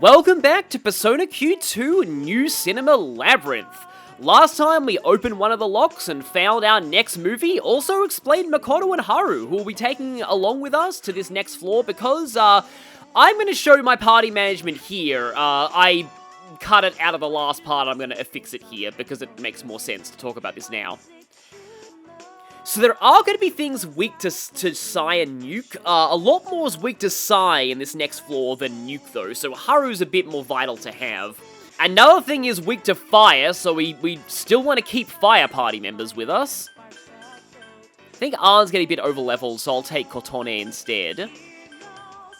Welcome back to Persona Q2 New Cinema Labyrinth. Last time we opened one of the locks and found our next movie, also explained Makoto and Haru, who will be taking along with us to this next floor because, I'm going to show my party management here. I cut it out of the last part, I'm going to affix it here because it makes more sense to talk about this now. So there are going to be things weak to Sai and Nuke. A lot more is weak to Sai in this next floor than Nuke though, so Haru's a bit more vital to have. Another thing is weak to fire, so we still want to keep fire party members with us. I think Arn's getting a bit over-leveled, so I'll take Kotone instead.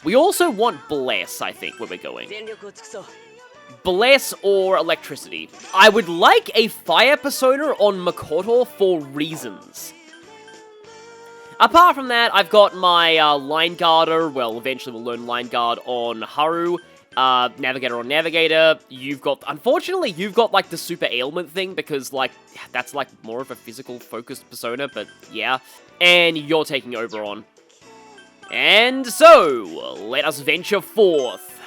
We also want Bless, I think, where we're going. Bless or Electricity. I would like a fire persona on Makoto for reasons. Apart from that, I've got my Line Guarder, well, eventually we'll learn Line Guard on Haru, Navigator on Navigator, unfortunately, you've got, like, the super ailment thing, because, like, that's, like, more of a physical-focused persona, but, yeah. And you're taking Oberon. And so, let us venture forth.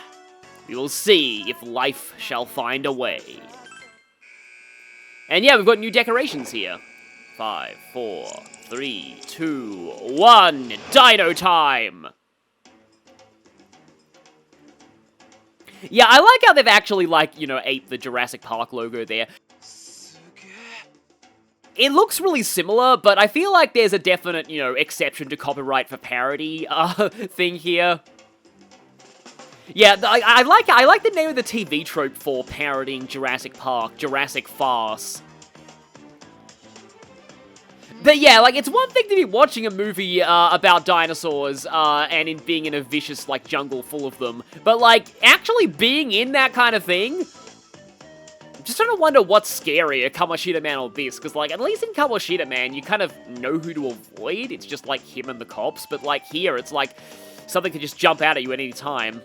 We will see if life shall find a way. And yeah, we've got new decorations here. 5, 4, 3, 2, 1, Dino time! Yeah, I like how they've actually, like, you know, aped the Jurassic Park logo there. It looks really similar, but I feel like there's a definite, you know, exception to copyright for parody, thing here. Yeah, I like the name of the TV trope for parodying Jurassic Park, Jurassic Farce. But yeah, like, it's one thing to be watching a movie, about dinosaurs, and being in a vicious, like, jungle full of them. But, like, actually being in that kind of thing, I'm just trying to wonder what's scarier, Kamoshida Man or this, because, like, at least in Kamoshida Man, you kind of know who to avoid, it's just, like, him and the cops, but, like, here, it's like, something could just jump out at you at any time.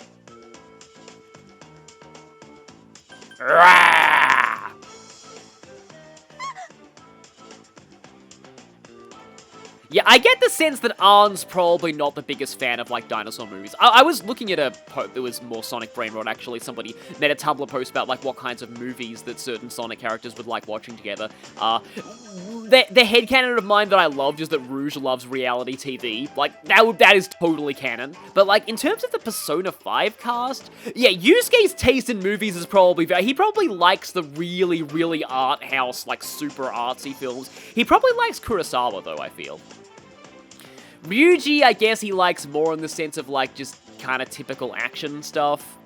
Yeah, I get the sense that Arn's probably not the biggest fan of, like, dinosaur movies. I was looking at a post, there was more Sonic Brain Rot, actually. Somebody made a Tumblr post about, like, what kinds of movies that certain Sonic characters would like watching together. The headcanon of mine that I loved is that Rouge loves reality TV. Like, that is totally canon. But, like, in terms of the Persona 5 cast, yeah, Yusuke's taste in movies is probably he probably likes the really, really art house, like, super artsy films. He probably likes Kurosawa, though, I feel. Ryuji, I guess he likes more in the sense of, like, just kind of typical action stuff.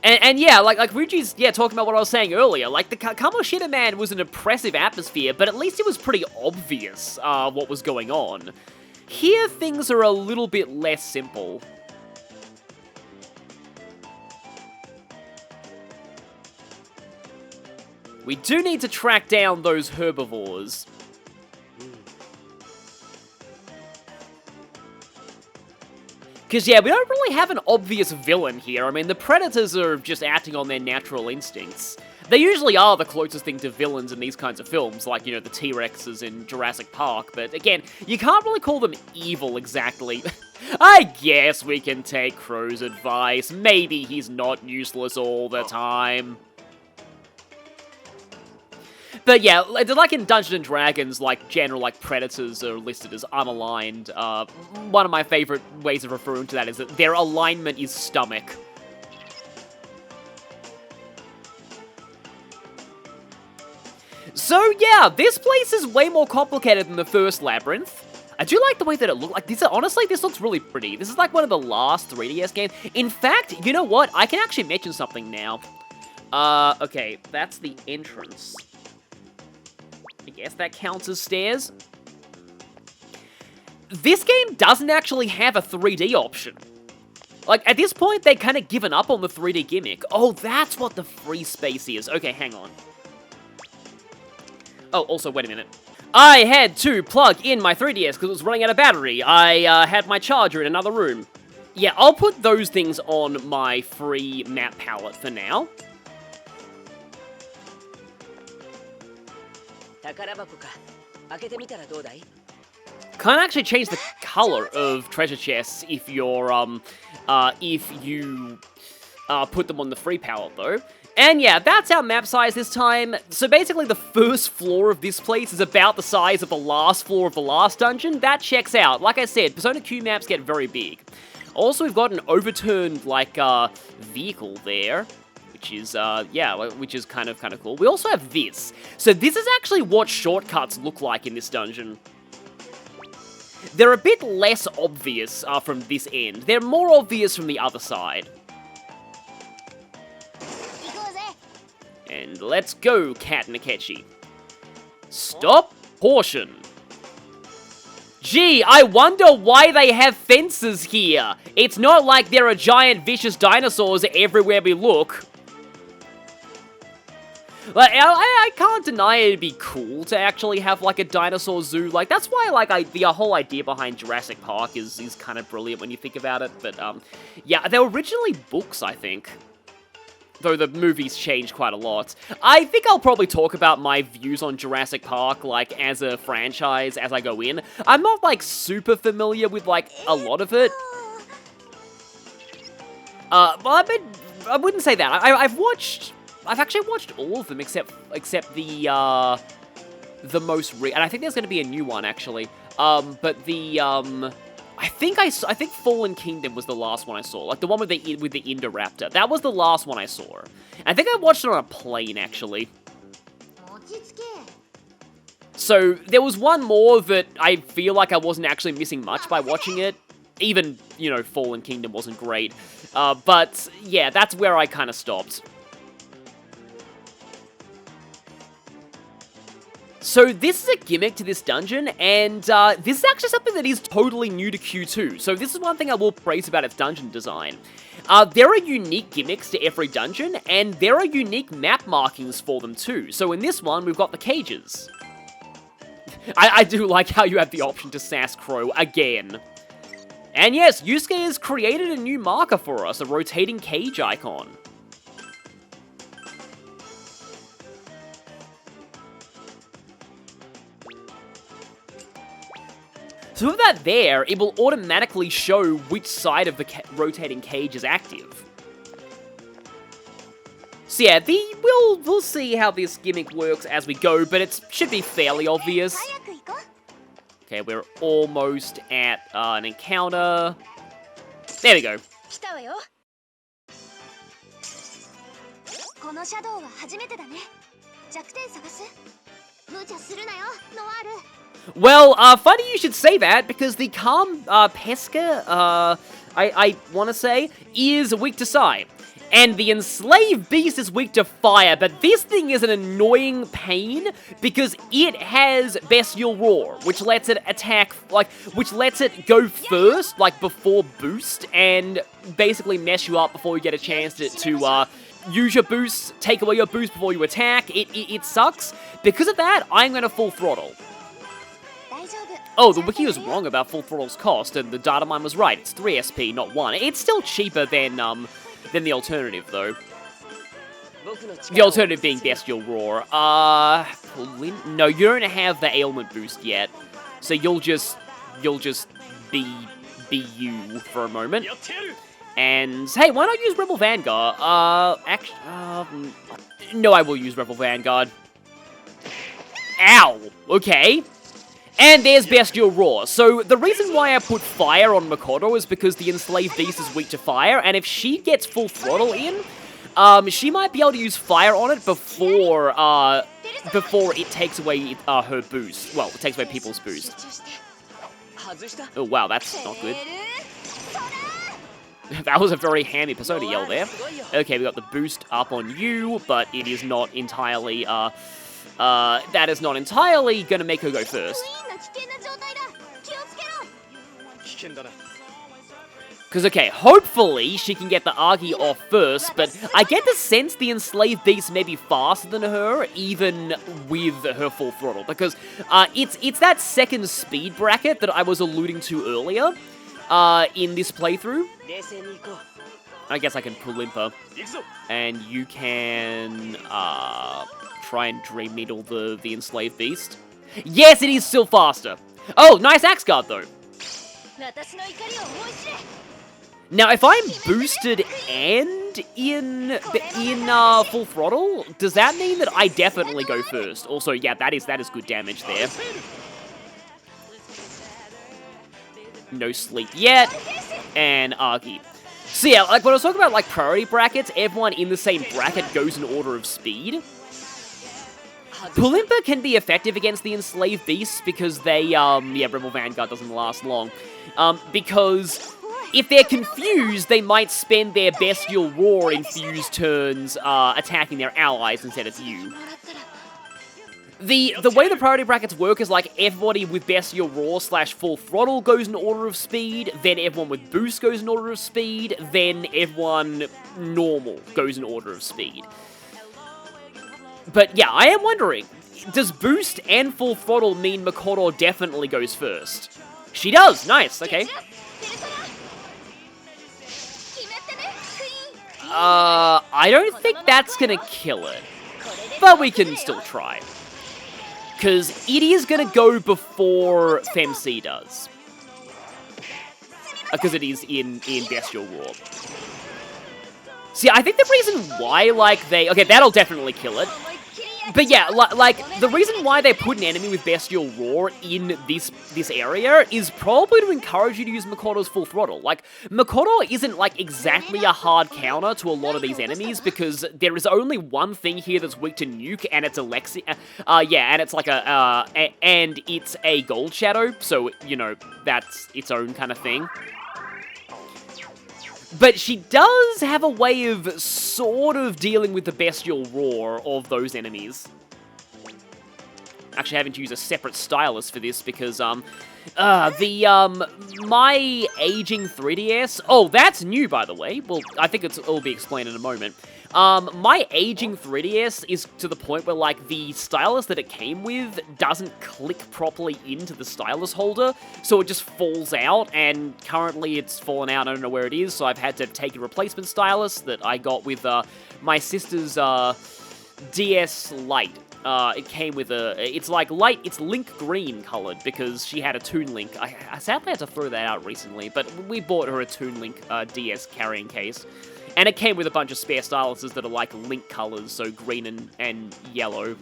And yeah, like Ryuji's, yeah, talking about what I was saying earlier, like, the Kamoshida Man was an oppressive atmosphere, but at least it was pretty obvious, what was going on. Here, things are a little bit less simple. We do need to track down those herbivores. Because, yeah, we don't really have an obvious villain here. I mean, the predators are just acting on their natural instincts. They usually are the closest thing to villains in these kinds of films, like, you know, the T-Rexes in Jurassic Park, but again, you can't really call them evil exactly. I guess we can take Crow's advice. Maybe he's not useless all the time. But yeah, like in Dungeons & Dragons, like, general, like, predators are listed as unaligned. One of my favorite ways of referring to that is that their alignment is stomach. So yeah, this place is way more complicated than the first Labyrinth. I do like the way that it looks. Like, honestly, this looks really pretty. This is like one of the last 3DS games. In fact, you know what? I can actually mention something now. Okay, that's the entrance. I guess that counts as stairs. This game doesn't actually have a 3D option. Like, at this point, they've kind of given up on the 3D gimmick. Oh, that's what the free space is. Okay, hang on. Oh, also, wait a minute. I had to plug in my 3DS because it was running out of battery. I had my charger in another room. Yeah, I'll put those things on my free map palette for now. Can't actually change the color of treasure chests if you're, if you put them on the free palette, though. And yeah, that's our map size this time. So basically the first floor of this place is about the size of the last floor of the last dungeon. That checks out. Like I said, Persona Q maps get very big. Also, we've got an overturned, like, vehicle there, which is, yeah, which is kind of cool. We also have this. So this is actually what shortcuts look like in this dungeon. They're a bit less obvious from this end. They're more obvious from the other side. And let's go, Cat Nikechi. Stop portion. Gee, I wonder why they have fences here. It's not like there are giant vicious dinosaurs everywhere we look. Like, I can't deny it'd be cool to actually have, like, a dinosaur zoo. Like, that's why, like, the whole idea behind Jurassic Park is kind of brilliant when you think about it. But, yeah, they were originally books, I think. Though the movies changed quite a lot. I think I'll probably talk about my views on Jurassic Park, like, as a franchise as I go in. I'm not, like, super familiar with, like, a lot of it. Well, I wouldn't say that. I've actually watched all of them except the most and I think there's going to be a new one, actually. But the, I think Fallen Kingdom was the last one I saw. Like, the one with the Indoraptor. That was the last one I saw. I think I watched it on a plane, actually. So, there was one more that I feel like I wasn't actually missing much by watching it. Even, you know, Fallen Kingdom wasn't great. But, yeah, that's where I kind of stopped. So this is a gimmick to this dungeon, and this is actually something that is totally new to Q2. So this is one thing I will praise about its dungeon design. There are unique gimmicks to every dungeon, and there are unique map markings for them too. So in this one, we've got the cages. I do like how you have the option to sass Crow again. And yes, Yusuke has created a new marker for us, a rotating cage icon. So with that there, it will automatically show which side of the rotating cage is active. So yeah, we'll see how this gimmick works as we go, but it should be fairly obvious. Okay, we're almost at an encounter. There we go. Well, funny you should say that, because the Calm Pesca, I want to say, is weak to Psi. And the Enslaved Beast is weak to Fire, but this thing is an annoying pain, because it has Bestial Roar, which lets it attack, like, which lets it go first, like, before boost, and basically mess you up before you get a chance to use your boost, take away your boost before you attack. It sucks. Because of that, I'm going to full throttle. Oh, the wiki was wrong about full throttle's cost, and the data mine was right. It's 3 SP, not 1. It's still cheaper than the alternative, though. The alternative being Bestial Roar. No, you don't have the ailment boost yet, so you'll just be you for a moment. And hey, why not use Rebel Vanguard? No, I will use Rebel Vanguard. Ow. Okay. And there's Bestial Roar. So the reason why I put Fire on Makoto is because the Enslaved Beast is weak to Fire, and if she gets full throttle in, she might be able to use Fire on it before it takes away her boost. Well, it takes away people's boost. Oh wow, that's not good. That was a very hammy Persona yell there. Okay, we got the boost up on you, but it is not entirely, that is not entirely gonna make her go first. Because, okay, hopefully she can get the Agi off first, but I get the sense the Enslaved Beast may be faster than her, even with her full throttle, because it's that second speed bracket that I was alluding to earlier in this playthrough. I guess I can pull Limper, and you can try and Dream Needle the Enslaved Beast. Yes, it is still faster. Oh, nice axe guard, though. Now, if I'm boosted and in full throttle, does that mean that I definitely go first? Also, yeah, that is good damage there. No sleep yet, and Argy. So yeah, like when I was talking about like priority brackets, everyone in the same bracket goes in order of speed. Pulimpa can be effective against the enslaved beasts because they, yeah, Rebel Vanguard doesn't last long. Because if they're confused, they might spend their Bestial Roar infused turns attacking their allies instead of you. The way the priority brackets work is like everybody with Bestial Roar / full throttle goes in order of speed, then everyone with boost goes in order of speed, then everyone normal goes in order of speed. But yeah, I am wondering, does boost and full throttle mean Makoto definitely goes first? She does! Nice, okay. I don't think that's gonna kill it, but we can still try. Because it is gonna go before FemC does. Because it is in Bestial Roar. See, I think the reason why, like, okay, that'll definitely kill it. But yeah, like, the reason why they put an enemy with Bestial Roar in this area is probably to encourage you to use Makoto's full throttle. Like, Makoto isn't, like, exactly a hard counter to a lot of these enemies, because there is only one thing here that's weak to nuke, and it's Alexi. Yeah, and it's like and it's a Gold Shadow, so, you know, that's its own kind of thing. But she does have a way of sort of dealing with the Bestial Roar of those enemies. Actually, having to use a separate stylus for this because, my aging 3DS... Oh, that's new, by the way. Well, I think it'll be explained in a moment. My aging 3DS is to the point where, like, the stylus that it came with doesn't click properly into the stylus holder, so it just falls out, and currently it's fallen out, I don't know where it is, so I've had to take a replacement stylus that I got with, my sister's, DS Lite. It came with it's like light, it's Link green colored because she had a Toon Link. I sadly had to throw that out recently, but we bought her a Toon Link DS carrying case. And it came with a bunch of spare styluses that are like Link colors, so green and yellow.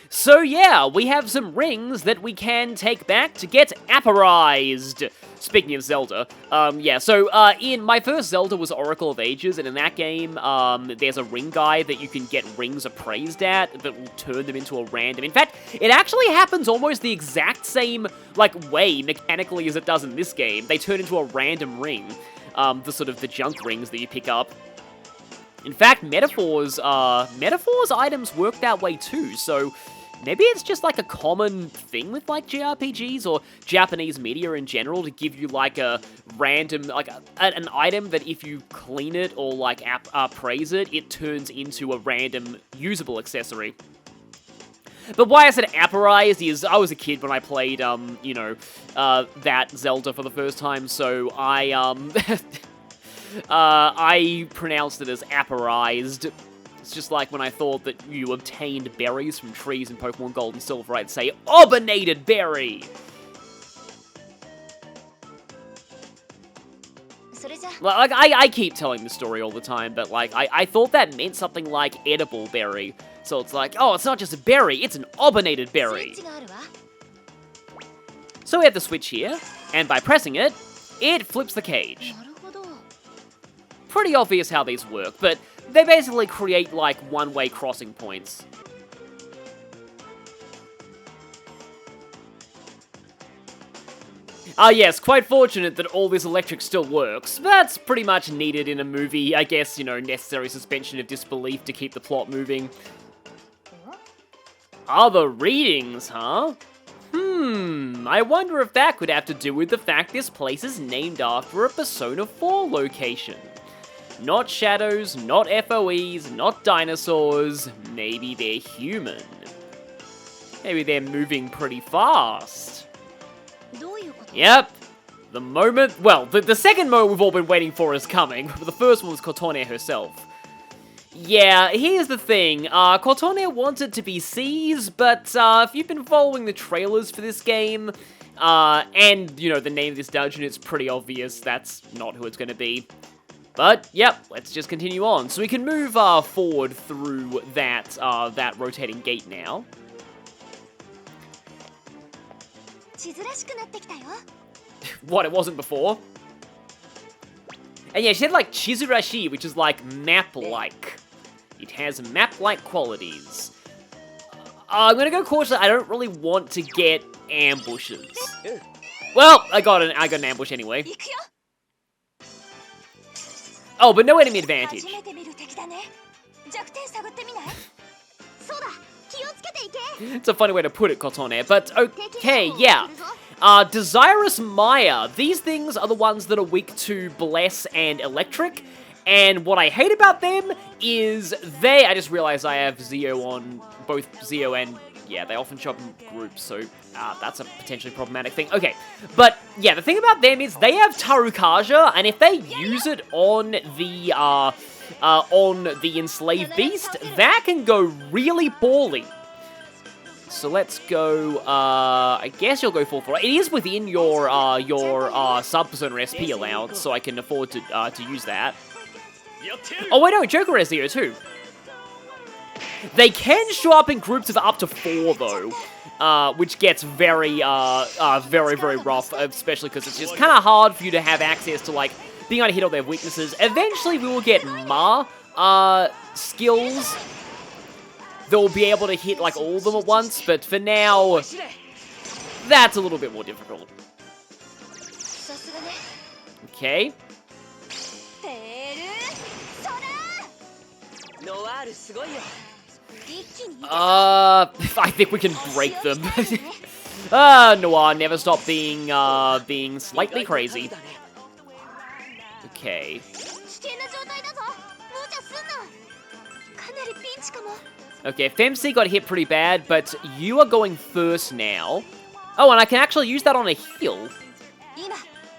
So yeah, we have some rings that we can take back to get appraised. Speaking of Zelda, yeah, so in my first Zelda was Oracle of Ages, and in that game, there's a ring guy that you can get rings appraised at that will turn them into a random. In fact, it actually happens almost the exact same, like, way mechanically as it does in this game. They turn into a random ring, the sort of the junk rings that you pick up. In fact, Metaphor's items work that way too, so maybe it's just like a common thing with like JRPGs or Japanese media in general to give you like a random, like an item that if you clean it or like appraise it, it turns into a random usable accessory. But why I said appraised is I was a kid when I played, you know, that Zelda for the first time, so I pronounced it as appraised. It's just like when I thought that you obtained berries from trees in Pokemon Gold and Silver, I'd say, Obonated Berry! Like, I keep telling this story all the time, but, like, I thought that meant something like edible berry. So it's like, oh, it's not just a berry, it's an obonated berry. So we have the switch here, and by pressing it, it flips the cage. Pretty obvious how these work, but they basically create, like, one-way crossing points. Yes, quite fortunate that all this electric still works. That's pretty much needed in a movie, I guess, you know, necessary suspension of disbelief to keep the plot moving. Other readings, huh? I wonder if that could have to do with the fact this place is named after a Persona 4 location. Not shadows, not FOEs, not dinosaurs, maybe they're human. Maybe they're moving pretty fast. Yep. The moment, well, the second moment we've all been waiting for is coming. The first one was Kotone herself. Yeah, here's the thing. Cortone wants it to be C's, but if you've been following the trailers for this game, and, you know, the name of this dungeon, it's pretty obvious that's not who it's going to be. But, yep, let's just continue on. So we can move forward through that rotating gate now. What, it wasn't before? And yeah, she said, like, Chizurashi, which is, like, map-like. It has map-like qualities. I'm gonna go cautious. I don't really want to get ambushes. Well, I got an ambush anyway. Oh, but no enemy advantage. It's a funny way to put it, Kotone, but okay, yeah. Desirous Maya. These things are the ones that are weak to Bless and Electric, and what I hate about them is I just realized I have Zio on both Zio and, yeah, they often show up in groups, so that's a potentially problematic thing. Okay, but yeah, the thing about them is they have Tarukaja, and if they use it on the enslaved beast, that can go really poorly. So let's go, I guess you'll go full throttle. It is within your sub-persona SP allowance, so I can afford to use that. Oh wait, no, Joker has Zero too. They can show up in groups of up to 4 though, which gets very rough, especially because it's just kind of hard for you to have access to, like, being able to hit all their weaknesses. Eventually we will get Ma skills that will be able to hit, like, all of them at once, but for now, that's a little bit more difficult. Okay. I think we can break them. Noir, never stop being slightly crazy. Okay. Okay, Femc got hit pretty bad, but you are going first now. Oh, and I can actually use that on a heal.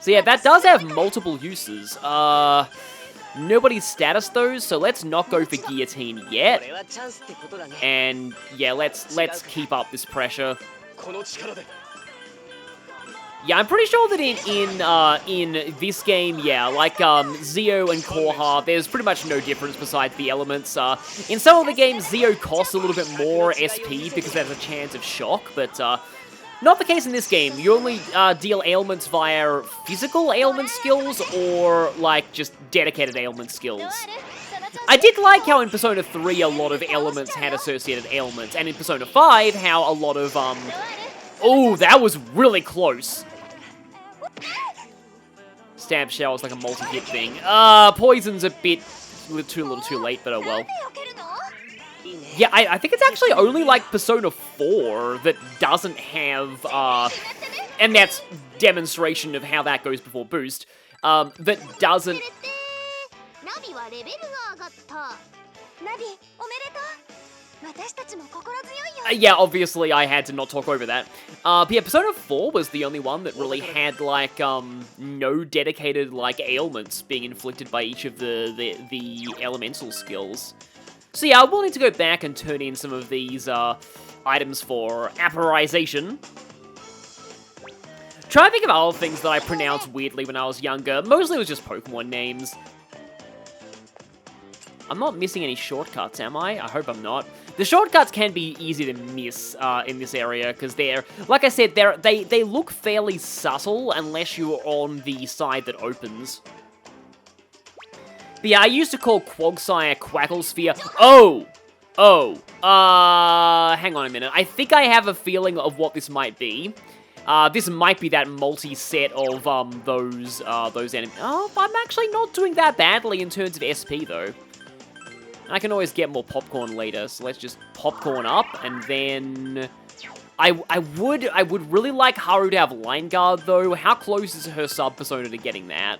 So yeah, that does have multiple uses. Nobody's status those, so let's not go for guillotine yet. And yeah, let's keep up this pressure. Yeah, I'm pretty sure that in this game, yeah, like Zio and Korha, there's pretty much no difference besides the elements. In some of the games, Zio costs a little bit more SP because there's a chance of shock, but not the case in this game. You only deal ailments via physical ailment skills or, like, just dedicated ailment skills. I did like how in Persona 3 a lot of elements had associated ailments, and in Persona 5 how a lot of, oh, that was really close. Stab Shell is like a multi-hit thing. Poison's a bit too little too late, but oh well. Yeah, I think it's actually only, like, Persona 4 that doesn't have, and that's demonstration of how that goes before boost, that doesn't... Yeah, obviously I had to not talk over that. But yeah, Persona 4 was the only one that really had, like, no dedicated, like, ailments being inflicted by each of the elemental skills. So yeah, I will need to go back and turn in some of these items for appraisal. Try to think of other things that I pronounced weirdly when I was younger. Mostly it was just Pokemon names. I'm not missing any shortcuts, am I? I hope I'm not. The shortcuts can be easy to miss in this area, because they're, like I said, they look fairly subtle unless you're on the side that opens. But yeah, I used to call Quagsire Quacklesphere. Hang on a minute. I think I have a feeling of what this might be. This might be that multi-set of, those enemies. Oh, I'm actually not doing that badly in terms of SP, though. I can always get more popcorn later, so let's just popcorn up, and then... I would really like Haru to have Line Guard, though. How close is her sub-persona to getting that?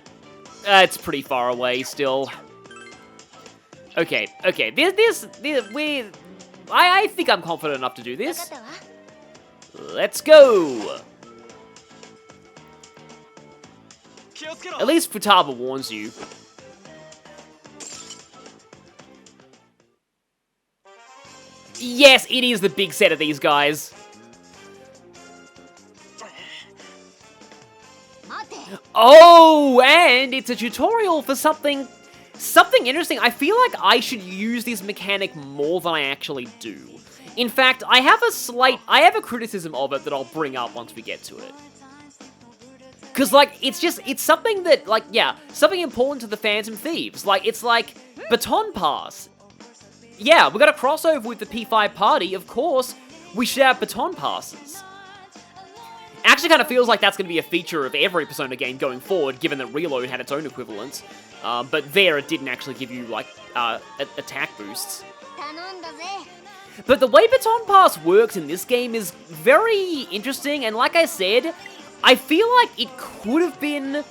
It's pretty far away, still. Okay, I think I'm confident enough to do this. Let's go! At least Futaba warns you. Yes, it is the big set of these guys. Oh, and it's a tutorial for something interesting. I feel like I should use this mechanic more than I actually do. In fact, I have a criticism of it that I'll bring up once we get to it. Because, like, it's something that, like, yeah, something important to the Phantom Thieves. Like, it's like Baton Pass. Yeah, we got a crossover with the P5 party, of course, we should have Baton Passes. Actually kind of feels like that's going to be a feature of every Persona game going forward, given that Reload had its own equivalent. But there it didn't actually give you, like, attack boosts. But the way Baton Pass works in this game is very interesting, and like I said, I feel like it could have been...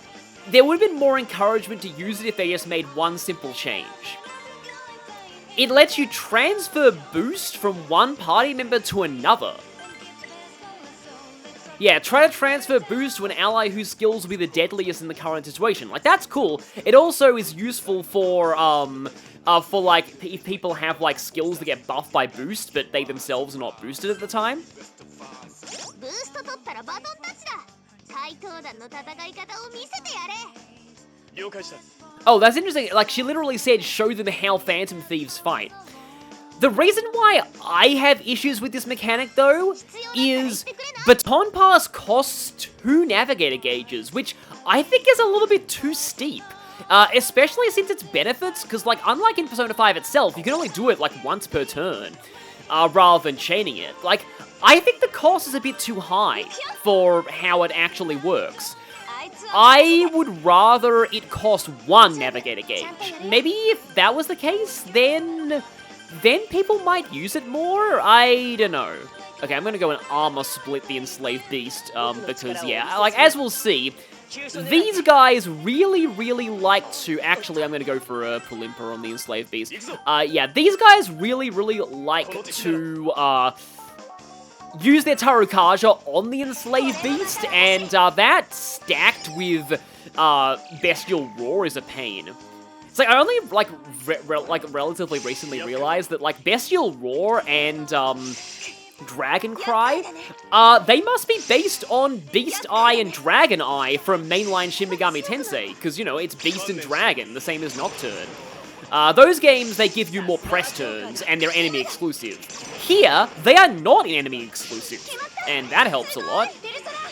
There would have been more encouragement to use it if they just made one simple change. It lets you transfer boost from one party member to another. Yeah, try to transfer boost to an ally whose skills will be the deadliest in the current situation. Like, that's cool. It also is useful for like, if people have, like, skills that get buffed by boost, but they themselves are not boosted at the time. Oh, that's interesting. Like, she literally said, show them how Phantom Thieves fight. The reason why I have issues with this mechanic, though, is Baton Pass costs 2 navigator gauges, which I think is a little bit too steep. Especially since its benefits, because, like, unlike in Persona 5 itself, you can only do it, like, once per turn, rather than chaining it. Like, I think the cost is a bit too high for how it actually works. I would rather it cost 1 navigator gauge. Maybe if that was the case, then people might use it more? I don't know. Okay, I'm gonna go and armor split the Enslaved Beast, because, yeah, like, as we'll see, these guys really, really like to... Actually, I'm gonna go for a Pulimpa on the Enslaved Beast. Yeah, these guys really, really like to, use their Tarukaja on the Enslaved Beast, and, that stacked with, Bestial Roar is a pain. It's like, I only, like, relatively recently realized that, like, Bestial Roar and, Dragon Cry, they must be based on Beast Eye and Dragon Eye from mainline Shin Megami Tensei, because, you know, it's Beast and Dragon, the same as Nocturne. Those games, they give you more press turns, and they're enemy exclusive. Here, they are not enemy exclusive, and that helps a lot.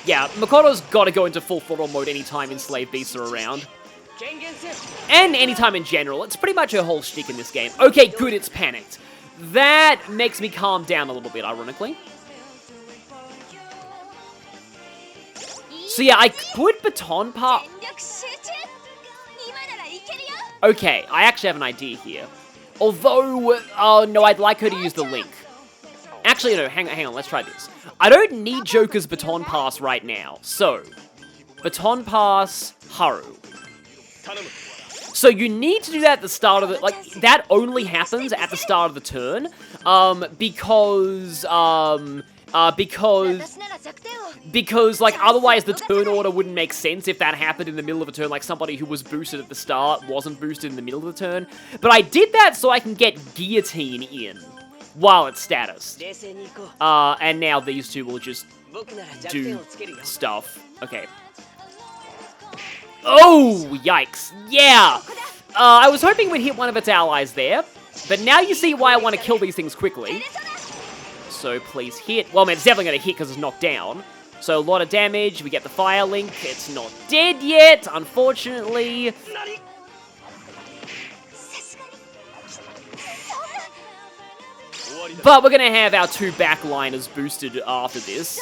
Yeah, Makoto's gotta go into full throttle mode anytime Enslaved Beasts are around. And anytime in general, it's pretty much her whole shtick in this game. Okay, good, it's panicked. That makes me calm down a little bit, ironically. So yeah, I could Baton Pass... Okay, I actually have an idea here. Although, oh no, I'd like her to use the link. Actually, no, hang on, let's try this. I don't need Joker's Baton Pass right now, so... Baton Pass, Haru. So you need to do that at the start of the... Like, that only happens at the start of the turn, because, like, otherwise the turn order wouldn't make sense if that happened in the middle of a turn, like somebody who was boosted at the start wasn't boosted in the middle of the turn. But I did that so I can get Guillotine in while it's status. And now these two will just do stuff. Okay. Oh, yikes. Yeah! I was hoping we'd hit one of its allies there, but now you see why I want to kill these things quickly. So please hit. Well, man, it's definitely going to hit because it's knocked down. So a lot of damage. We get the fire link. It's not dead yet, unfortunately. But we're going to have our 2 backliners boosted after this.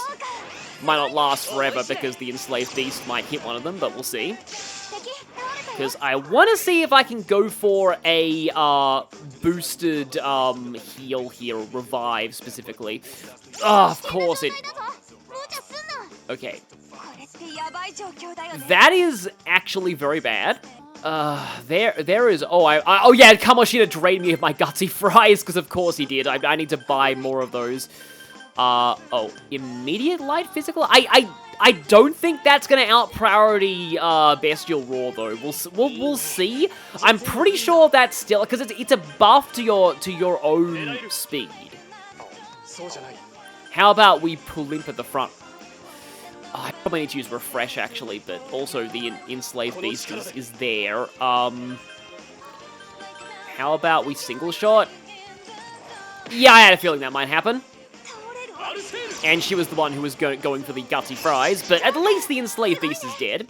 Might not last forever because the Enslaved Beast might hit one of them, but we'll see. Because I want to see if I can go for a boosted heal here, or revive specifically. Oh, of course it... Okay. That is actually very bad. There is... Oh, oh yeah, Kamoshida drained me of my gutsy fries, because of course he did. I need to buy more of those. Oh, immediate light physical? I don't think that's gonna out-priority, Bestial Roar, though. We'll see. I'm pretty sure that's still... Because it's a buff to your own speed. How about we pull Limp at the front? Oh, I probably need to use Refresh, actually, but also the Enslaved Beast is there. How about we single shot? Yeah, I had a feeling that might happen. And she was the one who was going for the gutsy prize, but at least the Enslaved Beast is dead.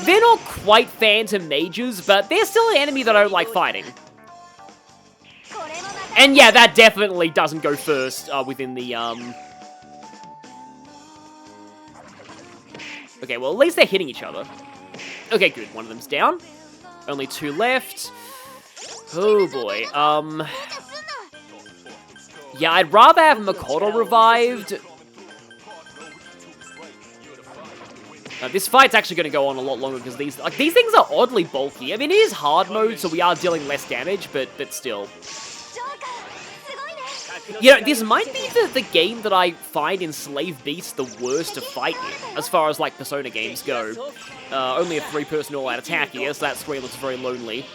They're not quite Phantom Mages, but they're still an enemy that I don't like fighting. And yeah, that definitely doesn't go first within the, Okay, well, at least they're hitting each other. Okay, good. One of them's down. Only 2 left. Oh, boy. Yeah, I'd rather have Makoto revived. This fight's actually going to go on a lot longer because these things are oddly bulky. I mean, it is hard mode, so we are dealing less damage, but still. You know, this might be the game that I find Enslaved Beast the worst to fight in, as far as, like, Persona games go. Only a 3-person all-out attack here, so that square looks very lonely.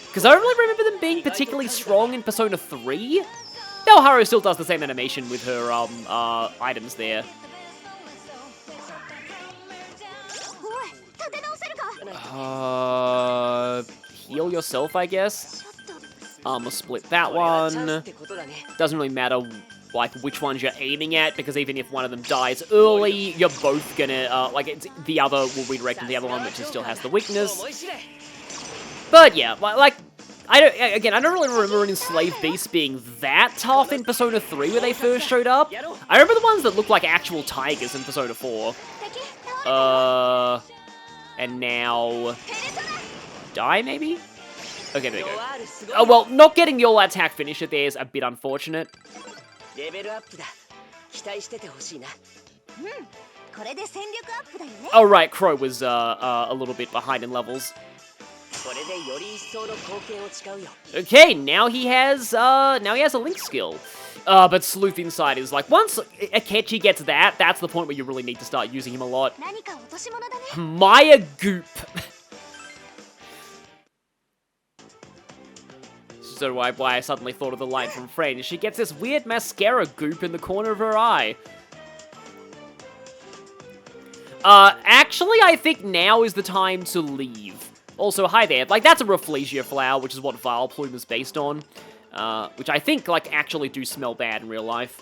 Because I don't really remember them being particularly strong in Persona 3. No, Haru still does the same animation with her, items there. Heal yourself, I guess. We'll split that one. Doesn't really matter, like, which ones you're aiming at, because even if one of them dies early, you're both gonna, the other will redirect to the other one, which still has the weakness. But yeah, like, I don't really remember an Enslaved Beast being that tough in Persona 3 when they first showed up. I remember the ones that looked like actual tigers in Persona 4. And now... Die, maybe? Okay, there we go. Oh, well, not getting the all-out attack finisher there is a bit unfortunate. Oh, right, Crow was a little bit behind in levels. Okay, now he has a Link skill. But Sleuth Inside is like, once Akechi gets that, that's the point where you really need to start using him a lot. Maya Goop. So why I suddenly thought of the line from Fred. She gets this weird mascara goop in the corner of her eye. Actually, I think now is the time to leave. Also, hi there. Like, that's a Rafflesia flower, which is what Vileplume is based on. Which I think, like, actually do smell bad in real life.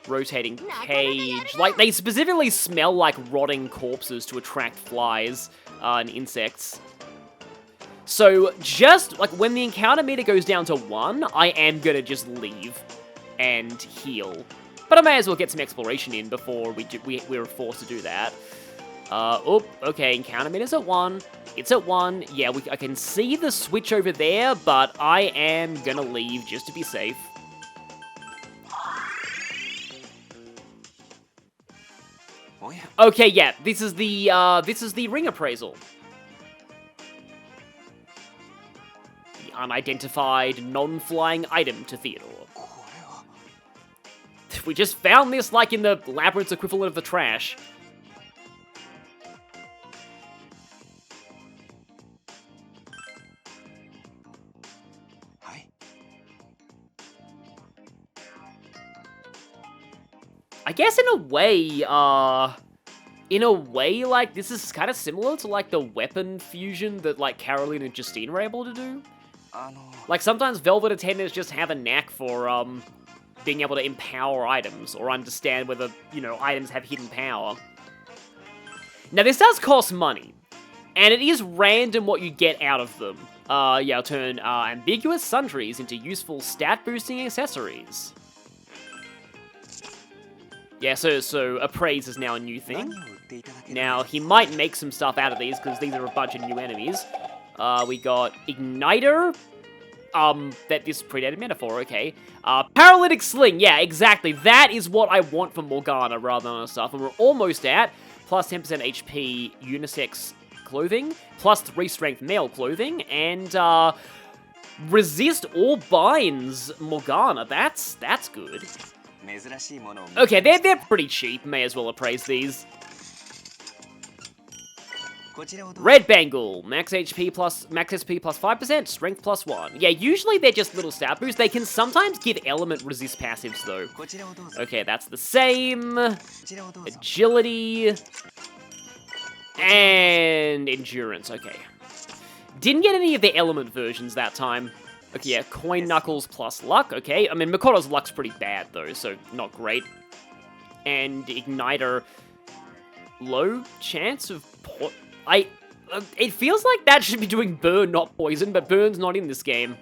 Rotating cage. Like, they specifically smell like rotting corpses to attract flies and insects. So, just, like, when the encounter meter goes down to 1, I am gonna just leave and heal. But I may as well get some exploration in before we're forced to do that. Oh, okay, encounter meter's at 1. It's at 1. Yeah, I can see the switch over there, but I am gonna leave just to be safe. Okay, yeah, this is the ring appraisal. The unidentified, non-flying item to Theodore. We just found this, like, in the Labyrinth's equivalent of the trash. I guess in a way, like, this is kind of similar to, like, the weapon fusion that, like, Caroline and Justine were able to do. Like, sometimes Velvet Attendants just have a knack for, being able to empower items, or understand whether, you know, items have hidden power. Now, this does cost money, and it is random what you get out of them. Yeah, I'll turn, ambiguous sundries into useful stat-boosting accessories. Yeah, so appraise is now a new thing. Now, he might make some stuff out of these, because these are a bunch of new enemies. We got Igniter. That this predated metaphor, okay. Paralytic Sling, yeah, exactly. That is what I want for Morgana rather than other stuff. And we're almost at plus 10% HP unisex clothing, plus 3 strength male clothing, and resist all binds Morgana. That's good. Okay, they're pretty cheap. May as well appraise these. Red Bangle, max SP plus 5%, strength plus 1. Yeah, usually they're just little stat boosts. They can sometimes give element resist passives though. Okay, that's the same. Agility. And endurance, okay. Didn't get any of the element versions that time. Okay, yeah, coin knuckles plus luck, okay. I mean, Makoto's luck's pretty bad though, so not great. And igniter, low chance of it feels like that should be doing burn, not poison, but burn's not in this game.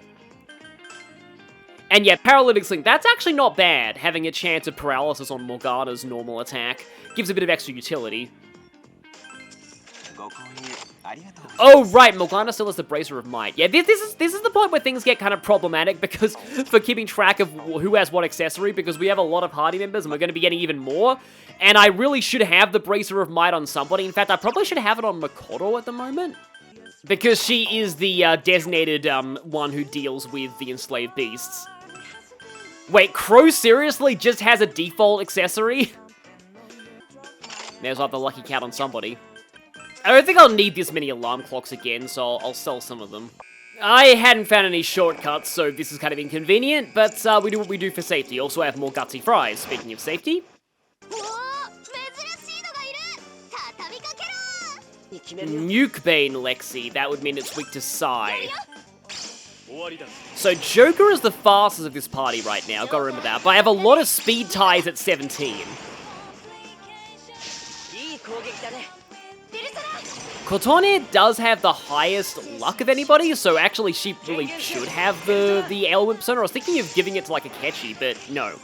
And yeah, paralytic link, that's actually not bad, having a chance of paralysis on Morgana's normal attack. Gives a bit of extra utility. Oh, right, Morgana still has the Bracer of Might. Yeah, this is the point where things get kind of problematic, because for keeping track of who has what accessory, because we have a lot of party members, and we're going to be getting even more, and I really should have the Bracer of Might on somebody. In fact, I probably should have it on Makoto at the moment, because she is the designated one who deals with the enslaved beasts. Wait, Crow seriously just has a default accessory? There's like the lucky cat on somebody. I don't think I'll need this many alarm clocks again, so I'll sell some of them. I hadn't found any shortcuts, so this is kind of inconvenient, but we do what we do for safety. Also, I have more gutsy fries, speaking of safety. Nuke Bane Lexi, that would mean it's weak to Psy. So Joker is the fastest of this party right now, gotta remember that, but I have a lot of speed ties at 17. Kotone does have the highest luck of anybody, so actually she really should have the element persona. I was thinking of giving it to like a Akechi, but no.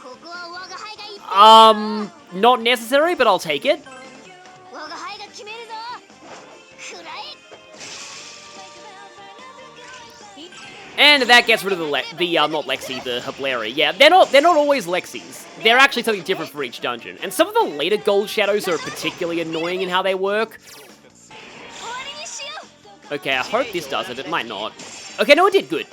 Not necessary, but I'll take it. And that gets rid of not Lexi, the Hiblari. Yeah, they're not always Lexis. They're actually something different for each dungeon. And some of the later gold shadows are particularly annoying in how they work. Okay, I hope this does it. It might not. Okay, no, it did. Good.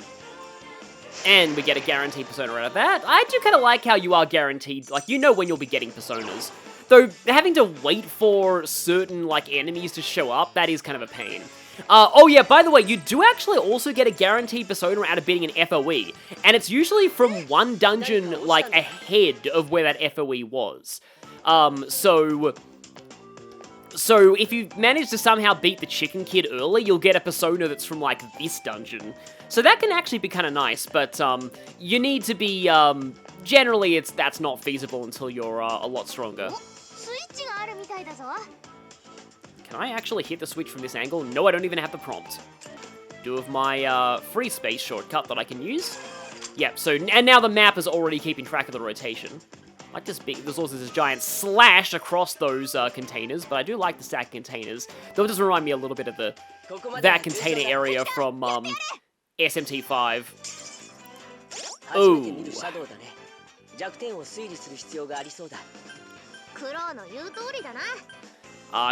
And we get a guaranteed persona out of that. I do kind of like how you are guaranteed. Like, you know when you'll be getting personas. Though, having to wait for certain, like, enemies to show up, that is kind of a pain. Oh yeah, by the way, you do actually also get a guaranteed persona out of beating an FOE. And it's usually from one dungeon, like, ahead of where that FOE was. So if you manage to somehow beat the Chicken Kid early, you'll get a persona that's from, like, this dungeon. So that can actually be kind of nice, but, you need to be, generally, that's not feasible until you're, a lot stronger. Can I actually hit the switch from this angle? No, I don't even have the prompt. Do have my, free space shortcut that I can use. Yep, so, and now the map is already keeping track of the rotation. Like this big, there's also this giant slash across those containers, but I do like the stack containers. Though it does remind me a little bit of that container area from SMT5. Ooh.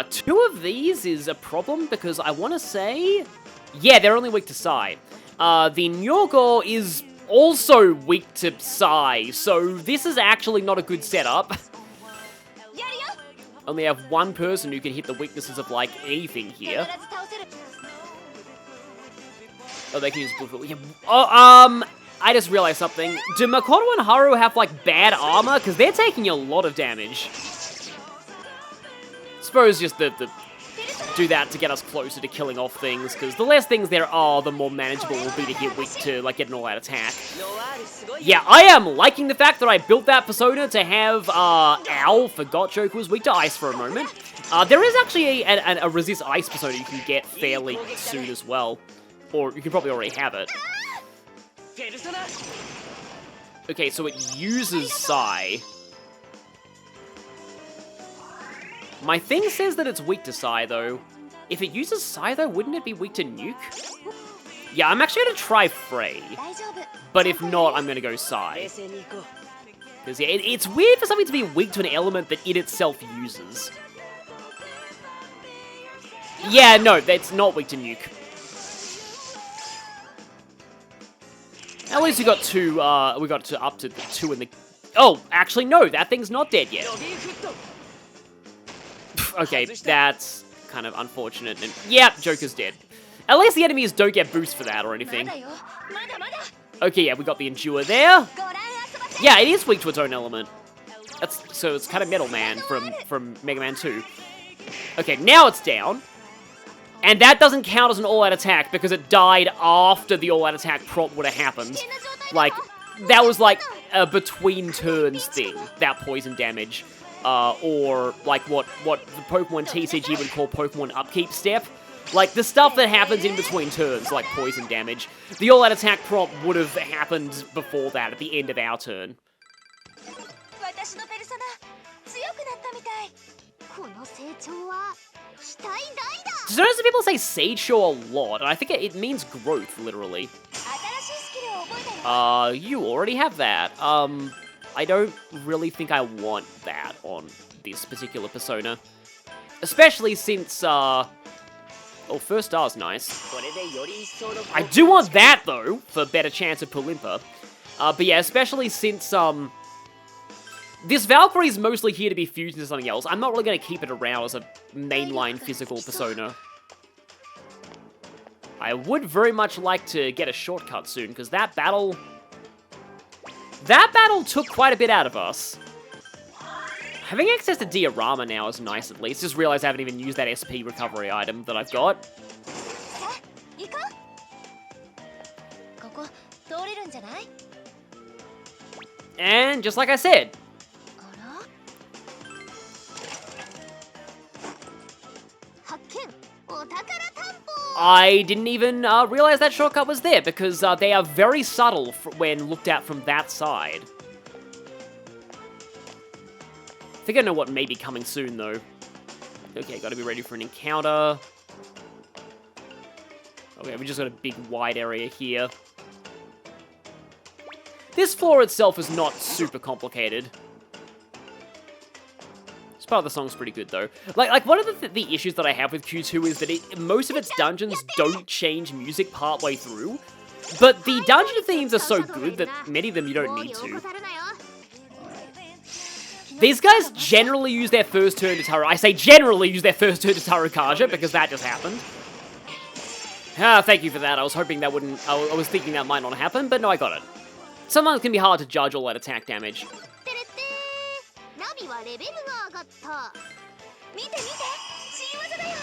Two of these is a problem because I want to say, yeah, they're only weak to Psy. The Nyogo is also weak to Psy, so this is actually not a good setup. Only have one person who can hit the weaknesses of, like, anything here. Oh, they can use Blue. Yeah. Oh, I just realized something. Do Makoto and Haru have, like, bad armor? Because they're taking a lot of damage. Suppose just do that to get us closer to killing off things, because the less things there are, the more manageable it will be to hit weak to, like, get an all-out attack. Yeah, I am liking the fact that I built that persona to have, Owl, forgot Joker was weak to ice for a moment. There is actually a resist ice persona you can get fairly soon as well. Or you can probably already have it. Okay, so it uses Psy. My thing says that it's weak to Psy, though. If it uses Psy, though, wouldn't it be weak to Nuke? Yeah, I'm actually going to try Frey. But if not, I'm going to go Psy. Because, yeah, it's weird for something to be weak to an element that it itself uses. Yeah, no, that's not weak to Nuke. At least we got two, we got to up to the 2 in the... Oh, actually, no, that thing's not dead yet. Okay, that's kind of unfortunate. And yeah, Joker's dead. At least the enemies don't get boosts for that or anything. Okay, yeah, we got the Endure there. Yeah, it is weak to its own element. So it's kind of Metal Man from Mega Man 2. Okay, now it's down. And that doesn't count as an all-out attack because it died after the all-out attack prompt would have happened. Like, that was like a between turns thing, that poison damage. Or like what the Pokemon TCG would call Pokemon upkeep step. Like, the stuff that happens in between turns, like poison damage. The all-out attack prompt would have happened before that, at the end of our turn. So notice that people say Sage Show a lot, and I think it means growth, literally. You already have that. I don't really think I want that on this particular persona. Especially since, oh, first star's nice. I do want that, though, for better chance of Pulimpa. But yeah, especially since, this Valkyrie is mostly here to be fused into something else. I'm not really going to keep it around as a mainline physical persona. I would very much like to get a shortcut soon, because that battle took quite a bit out of us. Having access to Diorama now is nice, at least. Just realized I haven't even used that SP recovery item that I've got. And just like I said, I didn't even realize that shortcut was there, because they are very subtle when looked at from that side. I think I know what may be coming soon, though. Okay, gotta be ready for an encounter. Okay, we just got a big wide area here. This floor itself is not super complicated. This part of the song's pretty good, though. Like one of the issues that I have with Q2 is that most of its dungeons don't change music partway through, but the dungeon themes are so good that many of them you don't need to. These guys generally use their first turn to Taru. I say generally use their first turn to Tarukaja, because that just happened. Ah, thank you for that. I was hoping that wouldn't... I was thinking that might not happen, but no, I got it. Sometimes it can be hard to judge all that attack damage.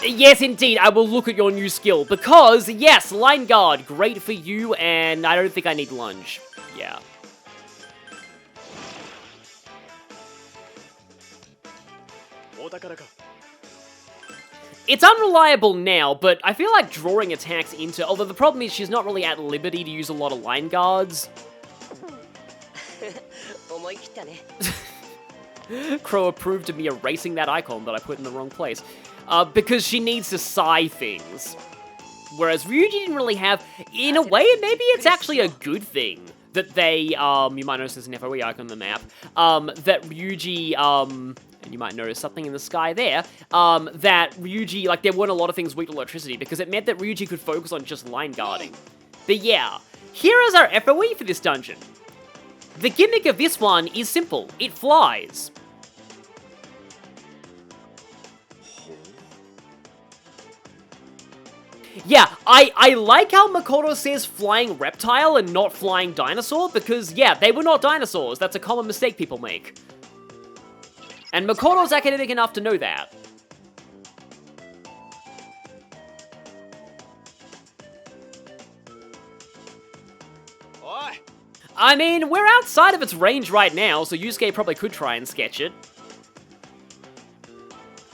Yes, indeed, I will look at your new skill, because, yes, Line Guard, great for you, and I don't think I need Lunge. Yeah. It's unreliable now, but I feel like drawing attacks into... Although the problem is she's not really at liberty to use a lot of Line Guards. Crow approved of me erasing that icon that I put in the wrong place. Because she needs to sigh things. Whereas Ryuji didn't really have... In a way, maybe it's actually a good thing that they... you might notice there's an FOE icon on the map. That Ryuji... and you might notice something in the sky there, that Ryuji, like, there weren't a lot of things weak to electricity, because it meant that Ryuji could focus on just line guarding. But yeah, here is our FOE for this dungeon. The gimmick of this one is simple. It flies. Yeah, I like how Makoto says flying reptile and not flying dinosaur, because, yeah, they were not dinosaurs. That's a common mistake people make. And Makoto's academic enough to know that. I mean, we're outside of its range right now, so Yusuke probably could try and sketch it.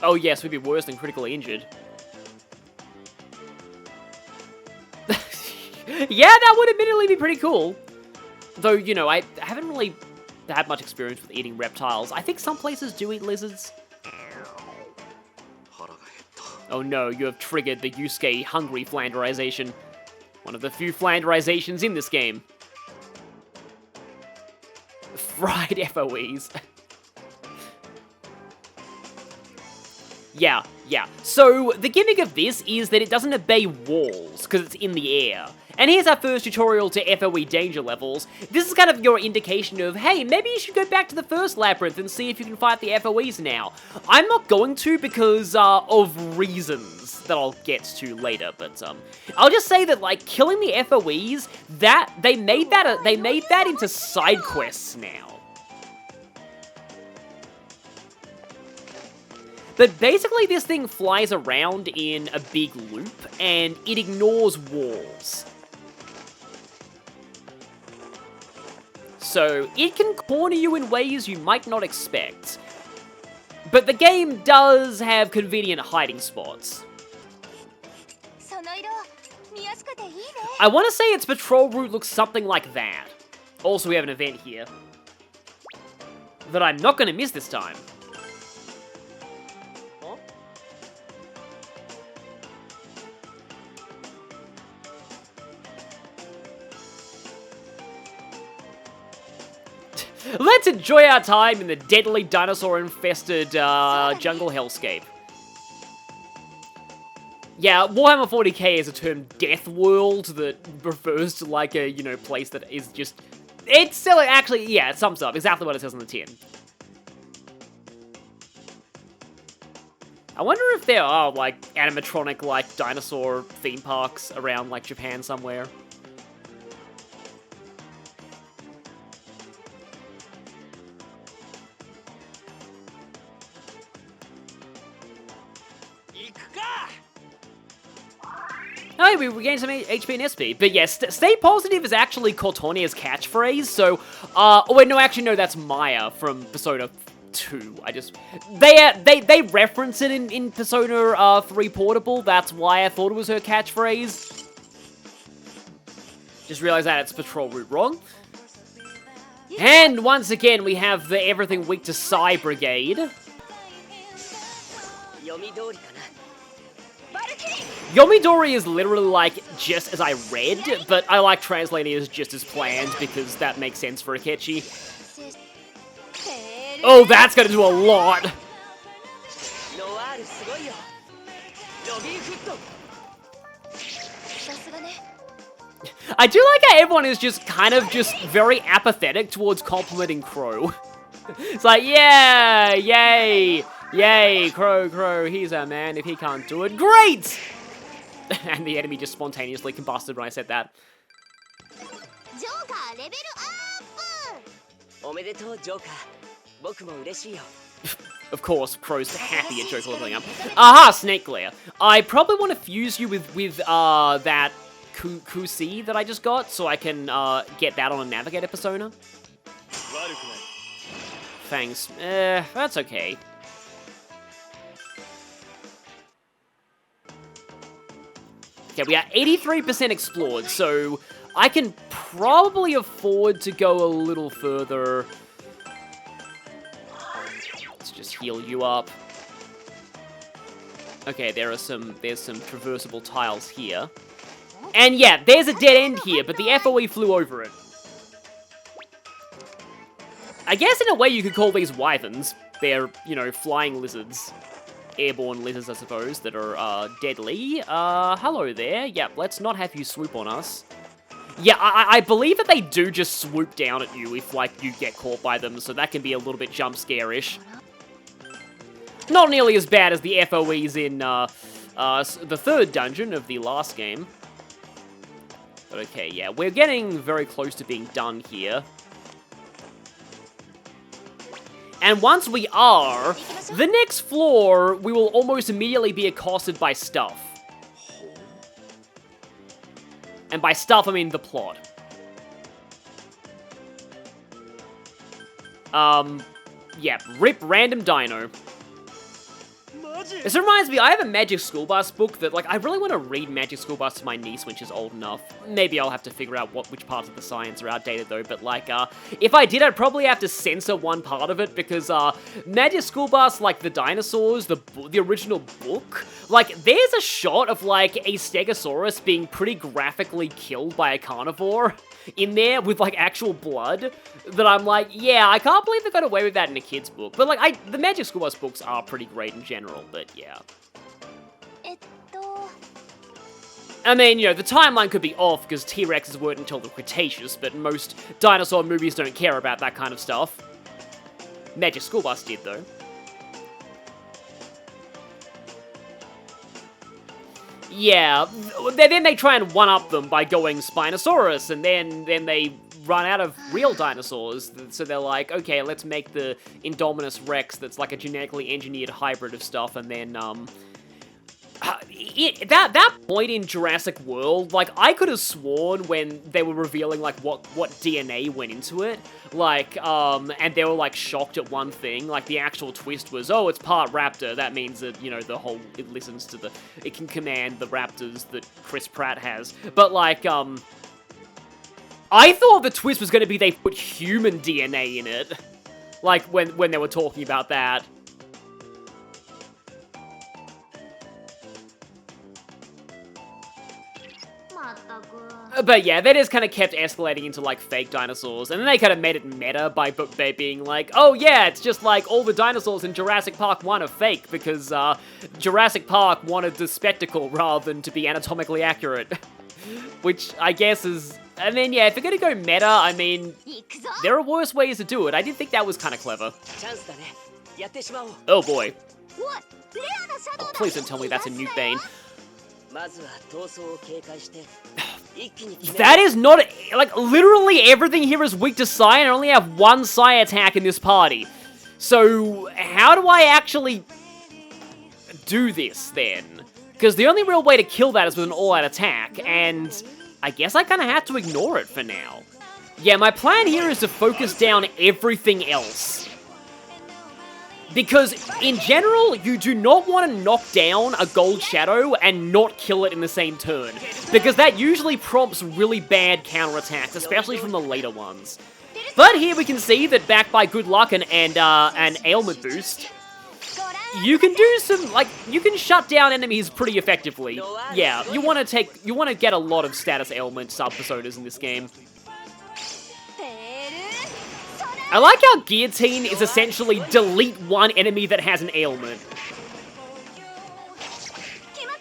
Oh yes, we'd be worse than critically injured. Yeah, that would admittedly be pretty cool. Though, you know, I haven't really had much experience with eating reptiles. I think some places do eat lizards. Oh no, you have triggered the Yusuke hungry flanderization. One of the few flanderizations in this game. Fried FOEs. Yeah. So, the gimmick of this is that it doesn't obey walls, because it's in the air. And here's our first tutorial to FOE danger levels. This is kind of your indication of, hey, maybe you should go back to the first Labyrinth and see if you can fight the FOEs now. I'm not going to because of reasons that I'll get to later, but I'll just say that, like, killing the FOEs, they made that into side quests now. But basically, this thing flies around in a big loop, and it ignores walls. So, it can corner you in ways you might not expect. But the game does have convenient hiding spots. I want to say its patrol route looks something like that. Also, we have an event here that I'm not going to miss this time. Let's enjoy our time in the deadly dinosaur-infested jungle hellscape. Yeah, Warhammer 40k is a term death world that refers to, like, a, you know, place that is just... It's still, actually, yeah, it sums up exactly what it says on the tin. I wonder if there are, like, animatronic, like, dinosaur theme parks around, like, Japan somewhere. Oh, we regained some HP and SP. But yes, stay positive is actually Cortania's catchphrase, so, oh wait, no, actually, no, that's Maya from Persona 2. They reference it in Persona 3 Portable, that's why I thought it was her catchphrase. Just realized that it's patrol route wrong. And once again, we have the everything weak to Psy Brigade. Yomidori is literally, like, just as I read, but I like translating it as just as planned, because that makes sense for Akechi. Oh, that's gonna do a lot! I do like how everyone is just kind of just very apathetic towards complimenting Crow. It's like, yeah, yay! Yay, Crow, he's our man. If he can't do it, great! And the enemy just spontaneously combusted when I said that. Of course, Crow's happy at Joker leveling up. Aha, Snake Glare. I probably want to fuse you with that Kusi that I just got, so I can get that on a Navigator persona. Thanks. That's okay. Okay, we are 83% explored, so I can probably afford to go a little further. Let's just heal you up. Okay, there's some traversable tiles here. And yeah, there's a dead end here, but the FOE flew over it. I guess in a way you could call these wyverns. They're, you know, flying lizards. Airborne lizards, I suppose, that are deadly. Hello there. Yep, let's not have you swoop on us. Yeah, I believe that they do just swoop down at you if, like, you get caught by them, so that can be a little bit jump scare-ish. Not nearly as bad as the FOEs in the third dungeon of the last game. But okay, yeah, we're getting very close to being done here. And once we are, the next floor, we will almost immediately be accosted by stuff. And by stuff, I mean the plot. Yeah, rip random dino. This reminds me, I have a Magic School Bus book that, like, I really want to read Magic School Bus to my niece when she's old enough. Maybe I'll have to figure out which parts of the science are outdated, though, but, like, if I did, I'd probably have to censor one part of it, because, Magic School Bus, like, the dinosaurs, the original book, like, there's a shot of, like, a Stegosaurus being pretty graphically killed by a carnivore in there with, like, actual blood, that I'm like, yeah, I can't believe they got away with that in a kid's book. But, like, the Magic School Bus books are pretty great in general, but yeah. I mean, you know, the timeline could be off because T-Rexes weren't until the Cretaceous, but most dinosaur movies don't care about that kind of stuff. Magic School Bus did, though. Yeah, then they try and one-up them by going Spinosaurus, and then they run out of real dinosaurs, so they're like, okay, let's make the Indominus Rex that's like a genetically engineered hybrid of stuff, and then, that point in Jurassic World, like, I could have sworn when they were revealing, like, what DNA went into it, like, and they were, like, shocked at one thing, like, the actual twist was, oh, it's part raptor, that means that, you know, it listens to it can command the raptors that Chris Pratt has, but, like, I thought the twist was going to be they put human DNA in it, like, when they were talking about that. But yeah, they just kind of kept escalating into, like, fake dinosaurs, and then they kind of made it meta by being like, oh yeah, it's just like all the dinosaurs in Jurassic Park 1 are fake, because Jurassic Park wanted the spectacle rather than to be anatomically accurate. Which, I guess is... And then, yeah, if you're gonna go meta, I mean, there are worse ways to do it. I did think that was kind of clever. Oh boy. Oh, please don't tell me that's a Newt Bane. That is not... Like, literally everything here is weak to Psi, and I only have one Psi attack in this party. So, how do I actually do this, then? Because the only real way to kill that is with an all-out attack, and I guess I kind of have to ignore it for now. Yeah, my plan here is to focus down everything else. Because, in general, you do not want to knock down a Gold Shadow and not kill it in the same turn. Because that usually prompts really bad counterattacks, especially from the later ones. But here we can see that backed by good luck and an ailment boost, you can do some, like, you can shut down enemies pretty effectively. Yeah, you want to get a lot of status ailment sub-personas in this game. I like how Guillotine is essentially delete one enemy that has an ailment.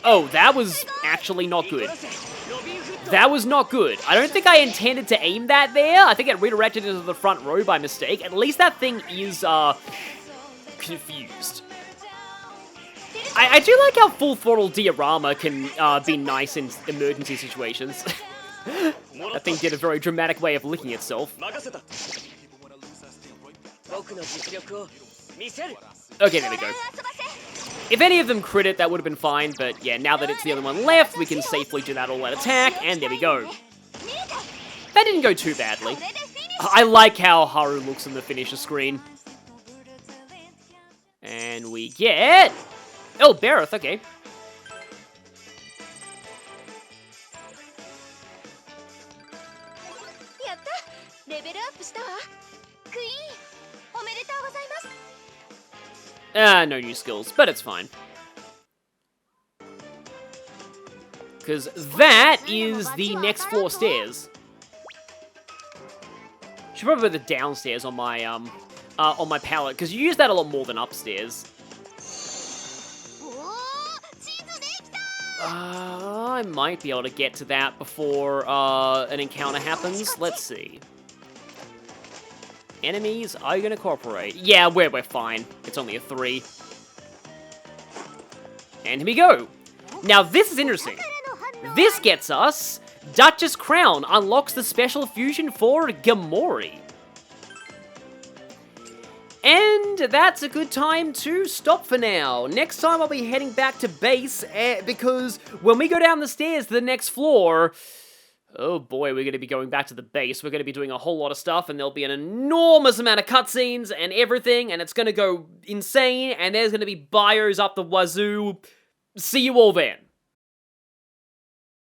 Oh, that was actually not good. That was not good. I don't think I intended to aim that there. I think it redirected into the front row by mistake. At least that thing is, confused. I do like how full throttle diorama can be nice in emergency situations. That thing did a very dramatic way of licking itself. Okay, there we go. If any of them crit it, that would have been fine, but yeah, now that it's the only one left, we can safely do that all-out attack, and there we go. That didn't go too badly. I like how Haru looks on the finisher screen. And we get... Oh, Bareth, okay. No new skills, but it's fine. Because that is the next floor stairs. Should probably put the downstairs on my palette, because you use that a lot more than upstairs. I might be able to get to that before an encounter happens. Let's see. Enemies, are you going to cooperate? Yeah, we're fine. It's only a 3. And here we go. Now, this is interesting. This gets us Duchess Crown. Unlocks the special fusion for Gamori. And that's a good time to stop for now. Next time I'll be heading back to base, because when we go down the stairs to the next floor... Oh boy, we're going to be going back to the base. We're going to be doing a whole lot of stuff, and there'll be an enormous amount of cutscenes and everything, and it's going to go insane, and there's going to be bios up the wazoo. See you all then.